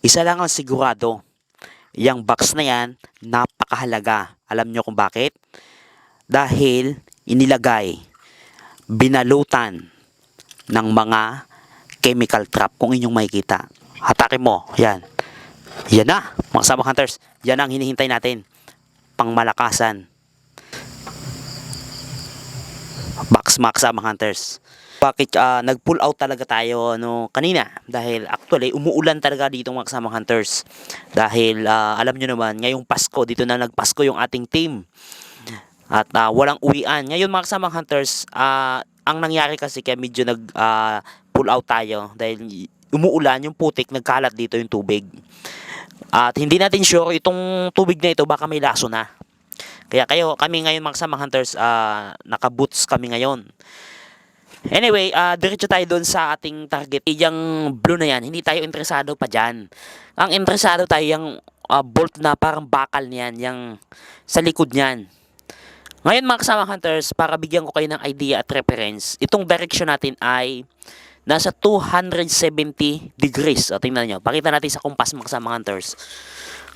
Isa lang ang sigurado, yang box na yan, napakahalaga. Alam nyo kung bakit? Dahil inilagay, binalutan ng mga chemical trap kung inyong makikita. Hatakin mo, yan. Yan na, mga kasama hunters. Yan ang hinihintay natin. Pangmalakasan. Box mga kasama hunters. Bakit nag-pull out talaga tayo kanina? Dahil actually umuulan talaga dito mga kasama hunters. Dahil alam nyo naman, ngayong Pasko, dito na nagpasko yung ating team. At walang uwian. Ngayon mga kasama hunters, ang nangyari kasi kaya medyo nag-pull out tayo. Dahil umuulan, yung putik, nagkalat dito yung tubig. At hindi natin sure itong tubig na ito baka may laso na. Kaya kami ngayon mga kasama hunters, naka-boots kami ngayon. Anyway, diretso tayo doon sa ating target. Yung blue na yan, hindi tayo interesado pa dyan. Ang interesado tayo yung bolt na parang bakal niyan, yung sa likod niyan. Ngayon mga kasama hunters, para bigyan ko kayo ng idea at reference, itong direction natin ay nasa 270 degrees. O tingnan nyo, pakita natin sa kumpas mga kasama hunters.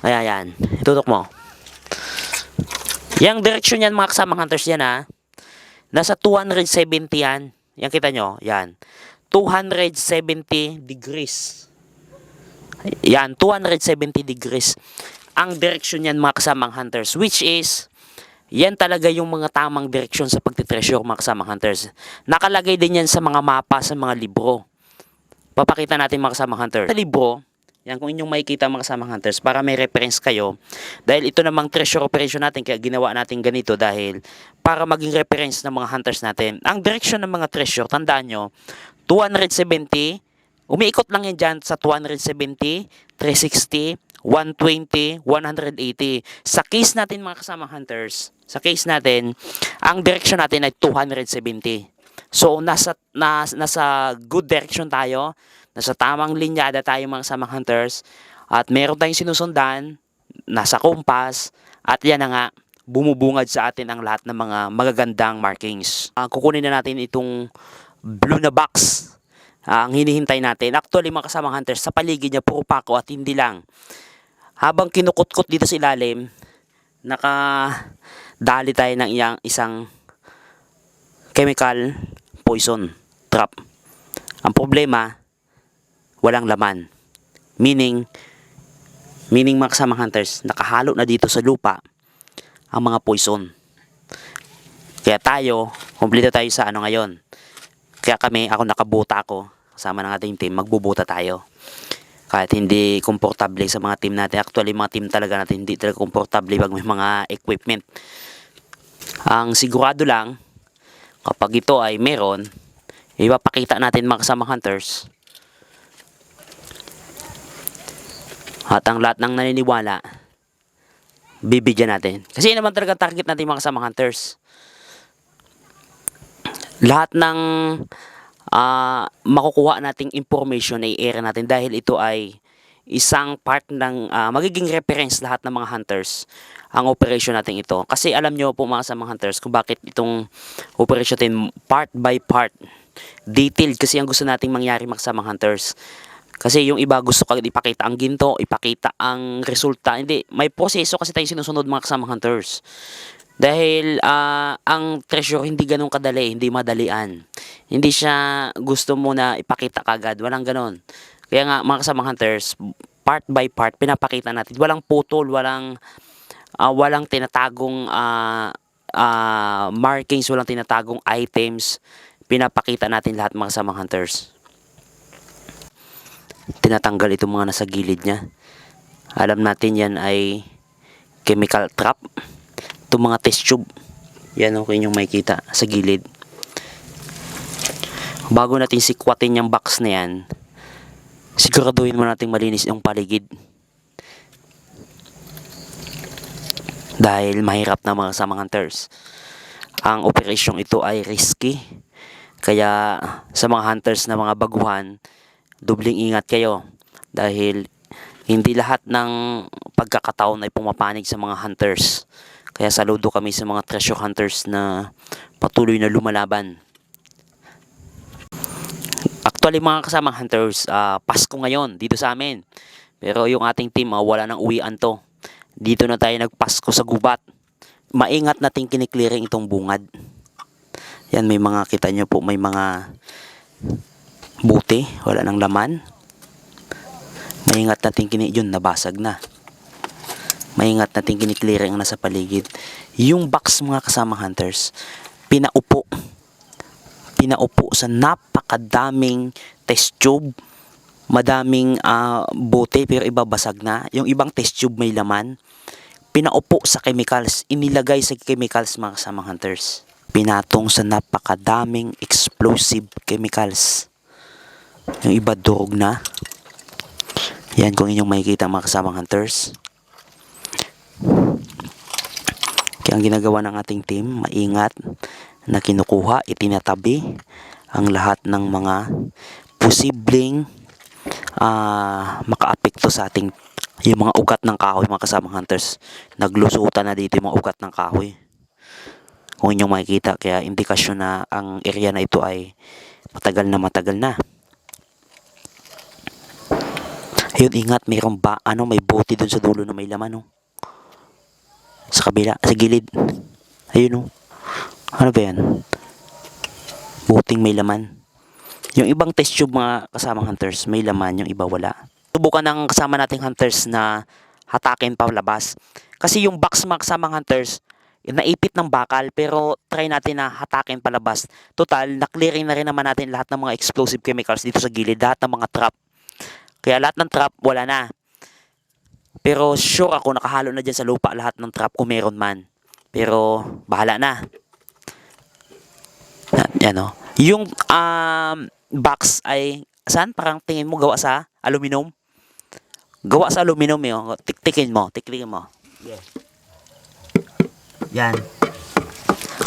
Ayan, yan. Itutok mo. Yung direction yan mga kasama hunters yan ha. Nasa 270 yan. Yan kita nyo, yan. 270 degrees. Yan, 270 degrees. Ang direction yan mga kasamang hunters. Which is, yan talaga yung mga tamang direksyon sa pagtitreasure mga kasamang hunters. Nakalagay din yan sa mga mapa, sa mga libro. Papakita natin mga kasamang hunters. Sa libro, yan kung inyong makikita mga kasamang hunters, para may reference kayo. Dahil ito namang treasure operation natin, kaya ginawa natin ganito dahil para maging reference ng mga hunters natin. Ang direction ng mga treasure, tandaan nyo, 270, umiikot lang yan dyan sa 270, 360, 120, 180. Sa case natin mga kasamang hunters, sa case natin, ang direction natin ay 270. So, nasa good direction tayo. Nasa tamang linyada tayo mga kasamang hunters. At meron tayong sinusundan. Nasa kompas. At yan na nga, bumubungad sa atin ang lahat ng mga magagandang markings. Kukunin na natin itong blue na box. Ang hinihintay natin. Actually mga kasamang hunters, sa paligid niya puro pako at hindi lang. Habang kinukutkot dito sa ilalim, nakadali tayo ng isang chemical poison trap. Ang problema, walang laman. Meaning mga kasamang hunters, nakahalo na dito sa lupa ang mga poison. Kaya tayo, kumplito tayo sa ngayon. Kaya ako nakabuta ako, kasama ng ating team, magbubuta tayo. Kahit hindi komportable sa mga team natin. Actually, mga team talaga natin hindi talaga komportable pag may mga equipment. Ang sigurado lang, kapag ito ay meron, ipapakita natin mga kasamang hunters. At ang lahat ng naniniwala, bibigyan natin. Kasi naman talaga target natin mga kasamang hunters. Lahat ng makukuha nating information ay i-air natin dahil ito ay isang part ng magiging reference lahat ng mga hunters ang operation natin ito. Kasi alam nyo po mga kasamang hunters kung bakit itong operation natin part by part, detailed kasi ang gusto nating mangyari mga kasamang hunters. Kasi yung iba gusto kagad ipakita ang ginto, ipakita ang resulta. Hindi, may proseso kasi tayong sinusunod mga kasamang hunters. Dahil ang treasure hindi ganun kadali, hindi madalian. Hindi siya gusto mo na ipakita kagad, walang ganun. Kaya nga mga kasamang hunters, part by part pinapakita natin. Walang putol, walang tinatagong markings, walang tinatagong items. Pinapakita natin lahat mga kasamang hunters. Tinatanggal itong mga nasa gilid niya. Alam natin yan ay chemical trap. Itong mga test tube, yan okay yung makikita sa gilid. Bago natin sikwatin yung box na yan, siguraduhin mo natin malinis yung paligid. Dahil mahirap na mga kasamang hunters. Ang operasyong ito ay risky. Kaya sa mga hunters na mga baguhan, dubling ingat kayo. Dahil hindi lahat ng pagkakataon ay pumapanig sa mga hunters. Kaya saludo kami sa mga treasure hunters na patuloy na lumalaban. Actually mga kasamang hunters, Pasko ngayon dito sa amin. Pero yung ating team, wala nang uwian to. Dito na tayo nagpasko sa gubat. Maingat natin kiniklearing itong bungad. Yan, may mga, kita nyo po, may mga buti, wala nang laman. Maingat natin yun, nabasag na. Maingat natin kiniklearing ang nasa paligid. Yung box, mga kasama hunters, pinaupo sa napakadaming test tube. Madaming bote pero iba basag na. Yung ibang test tube may laman. Pinaupo sa chemicals. Inilagay sa chemicals, mga kasamang hunters. Pinatong sa napakadaming explosive chemicals. Yung iba durog na. Yan kung inyong makikita, mga kasamang hunters. Kaya ang ginagawa ng ating team, maingat na kinukuha, itinatabi ang lahat ng mga posibleng makaapekto sa ating yung mga ugat ng kahoy, mga kasamang hunters. Naglusutan na dito yung mga ugat ng kahoy. Kung inyong makikita, kaya indikasyon na ang area na ito ay matagal na. Ayun, ingat, mayroong may bote dun sa dulo na may laman, sa kabila, sa gilid. Ayun, ano ba yan? Buting may laman. Yung ibang test tube, mga kasamang hunters, may laman, yung iba wala. Subukan ng kasama nating hunters na hatakin pa labas. Kasi yung box, mga kasamang hunters, naipit ng bakal, pero try natin na hatakin palabas. Total, na-clearing na rin naman natin lahat ng mga explosive chemicals dito sa gilid, lahat ng mga trap. Kaya lahat ng trap, wala na. Pero sure ako, nakahalo na dyan sa lupa lahat ng trap kung meron man. Pero bahala na. Yan. Yung box ay, saan? Parang tingin mo gawa sa aluminum? Gawa sa aluminum yun. Tiktikin mo. Yeah. Yan.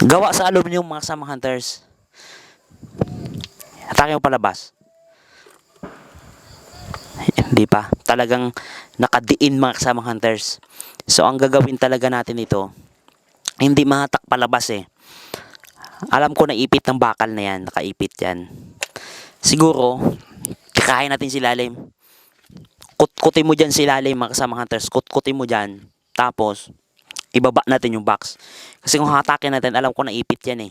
Gawa sa aluminum, mga kasama hunters. Hatakin mo palabas. Hindi pa. Talagang nakadiin, mga kasama hunters. So ang gagawin talaga natin ito, hindi mahatak palabas Alam ko naipit ng bakal na yan. Nakaipit yan. Siguro, tikahin natin si lalim. Kutkutin mo dyan si lalim, mga kasama hunters. Kutkutin mo dyan. Tapos, ibaba natin yung box. Kasi kung hatakin natin, alam ko naipit yan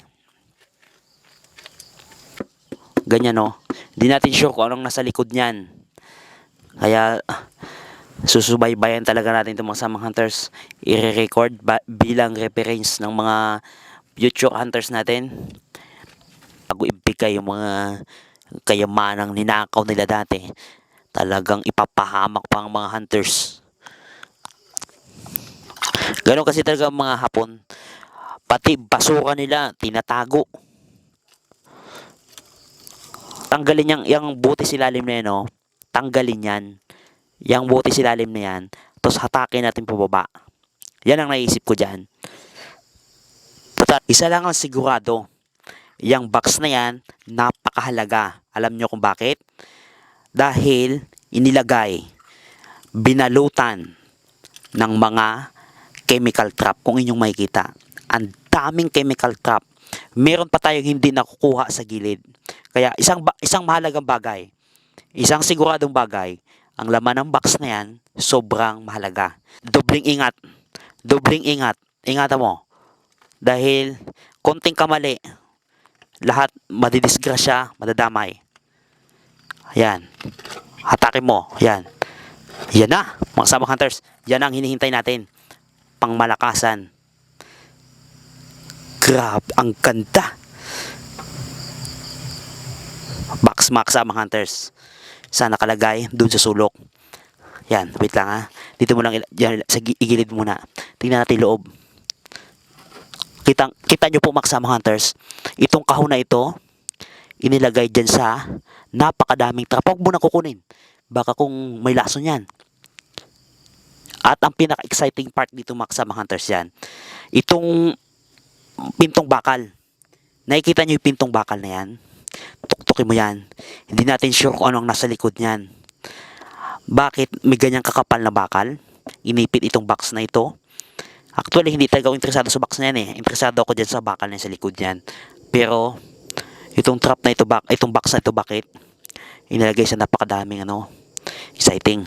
Ganyan Hindi natin sure kung anong nasa likod niyan. Kaya, susubaybayan talaga natin itong mga kasama hunters. I-record bilang reference ng mga future hunters natin. Bago ibigay yung mga kayamanang ninakaw nila dati, talagang ipapahamak pa ang mga hunters. Ganon kasi talaga ang mga Hapon. Pati basura nila, tinatago. Tanggalin yung buti silalim na yan, tanggalin yan. Yung buti silalim na yan, tapos hatakin natin pababa. Yan ang naisip ko dyan. Isa lang ang sigurado, yung box na yan, napakahalaga. Alam nyo kung bakit? Dahil inilagay, binalutan ng mga chemical trap. Kung inyong makikita, ang daming chemical trap. Meron pa tayong hindi nakukuha sa gilid. Kaya isang mahalagang bagay, isang siguradong bagay, ang laman ng box na yan, sobrang mahalaga. Dobling ingat. Ingatan mo. Dahil konting kamali, lahat madidisgrasya, madadamay. Yan. Hatakin mo. Yan. Yan na, mga kasama hunters. Yan ang hinihintay natin. Pangmalakasan. Grabe, ang ganda. Box, mga kasama hunters. Saan nakalagay? Doon sa sulok. Yan, wait lang Dito mo lang, sa igilid muna. Tingnan natin loob. Kita nyo po, mga kasama hunters, itong kahon na ito, inilagay dyan sa napakadaming trap. Huwag mo na kukunin. Baka kung may lason yan. At ang pinaka-exciting part dito, mga kasama hunters, yan. Itong pintong bakal. Nakikita nyo yung pintong bakal na yan? Tuktukin mo yan. Hindi natin sure kung anong nasa likod niyan. Bakit may ganyang kakapal na bakal? Inipit itong box na ito. Actually, hindi talaga ako interesado sa box na yan Interesado ako dyan sa bakal na sa likod niyan. Pero, itong trap na ito, itong box na ito, bakit? Inilagay sa napakadaming exciting.